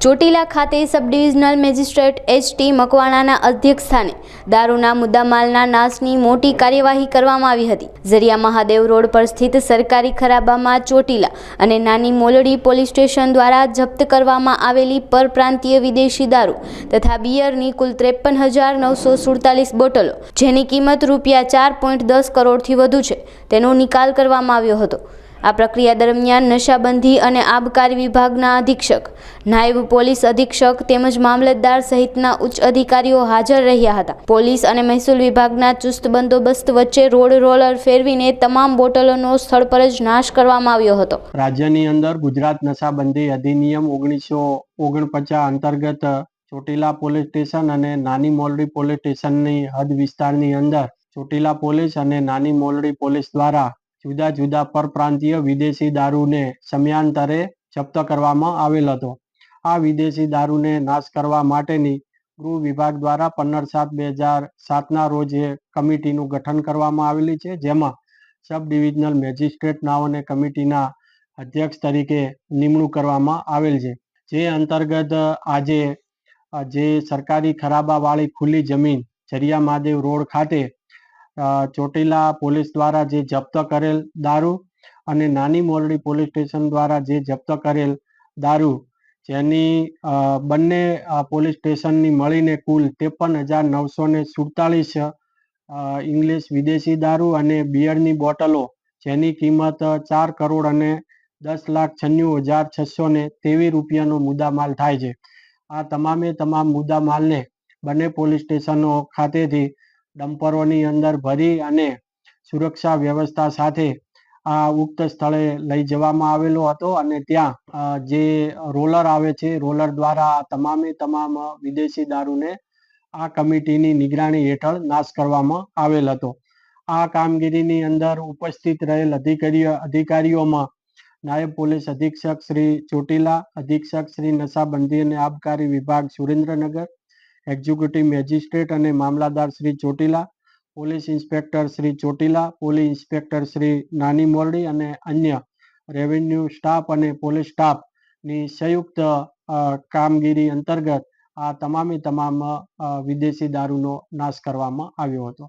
ચોટીલા ખાતે sub divisional magistrate એચ.ટી. મકવાણાના અધ્યક્ષસ્થાને દારૂના મુદ્દામાલના નાશની મોટી કાર્યવાહી કરવામાં આવી હતી। ઝરિયા મહાદેવ રોડ પર સ્થિત સરકારી ખરાબામાં ચોટીલા અને નાની મોલડી પોલીસ સ્ટેશન દ્વારા જપ્ત કરવામાં આવેલી પરપ્રાંતીય વિદેશી દારૂ તથા બિયરની કુલ 53,947 બોટલો, જેની કિંમત રૂપિયા 4.10 કરોડથી વધુ છે, તેનો નિકાલ કરવામાં આવ્યો હતો। આ પ્રક્રિયા દરમિયાન નશાબંધી અને આબકારી વિભાગના અધિક્ષક, નાયબ પોલીસ અધિક્ષક તેમજ મામલતદાર સહિતના ઉચ્ચ અધિકારીઓ હાજર રહ્યા હતા। પોલીસ અને મહેસૂલ વિભાગના ચુસ્ત બંદોબસ્ત વચ્ચે રોડ રોલર ફેરવીને તમામ બોટલોનો સ્થળ પર જ નાશ કરવામાં આવ્યો હતો। રાજ્યની અંદર ગુજરાત નશાબંધી અધિનિયમ 1949 અંતર્ગત ચોટીલા પોલીસ સ્ટેશન અને નાની મોલડી પોલીસ સ્ટેશનની હદ વિસ્તારની અંદર ચોટીલા પોલીસ અને નાની મોલડી પોલીસ દ્વારા જુદા જુદા પરપ્રાંતીય વિદેશી દારૂને સમયાંતરે જપ્ત કરવામાં આવેલ હતો। આ વિદેશી દારૂને નાશ કરવા માટેની ગૃહ વિભાગ દ્વારા 15/7/2007ના રોજ કમિટીનું ગઠન કરવામાં આવેલી છે, જેમાં સબ ડિવિઝનલ મેજિસ્ટ્રેટ નાઓને કમિટીના અધ્યક્ષ તરીકે નિમણૂક કરવામાં આવેલ છે। જે અંતર્ગત આજે જે સરકારી ખરાબાવાળી ખુલ્લી જમીન ઝરિયા મહાદેવ રોડ ખાતે ચોટીલા પોલીસ દ્વારા જે જપ્ત કરેલ દારૂ અને નાની મોરડી પોલીસ સ્ટેશન દ્વારા જે જપ્ત કરેલ દારૂ, જેની બંને પોલીસ સ્ટેશનની મળીને કુલ 53,947 ઇંગ્લિશ વિદેશી દારૂ અને બિયરની બોટલો, જેની કિંમત 4 કરોડ અને 10,96,623 રૂપિયાનો મુદ્દામાલ થાય છે। આ તમામે તમામ મુદ્દામાલને બંને પોલીસ સ્ટેશનો ખાતેથી ડમ્પરોની અંદર ભરી અને સુરક્ષા વ્યવસ્થા સાથે આ ઉક્ત સ્થળે લઈ જવામાં આવેલો હતો અને ત્યાં જે રોલર આવે છે, રોલર દ્વારા તમામે તમામ વિદેશી દારૂને આ કમિટીની નિગરાણી હેઠળ નાશ કરવામાં આવેલ હતો। આ કામગીરીની અંદર ઉપસ્થિત રહેલ અધિકારીઓમાં નાયબ પોલીસ અધિક્ષક શ્રી ચોટીલા, અધિક્ષક શ્રી નશાબંધી અને આબકારી વિભાગ સુરેન્દ્રનગર, એક્ઝિક્યુટિવ મેજિસ્ટ્રેટ અને મામલતદાર Shri Chotila, police inspector Shri Chotila, police inspector Shri Nani Mordi અને અન્ય રેવન્યુ સ્ટાફ અને પોલીસ સ્ટાફની સંયુક્ત કામગીરી અંતર્ગત આ તમામે તમામ વિદેશી દારૂનો નાશ કરવામાં આવ્યો હતો।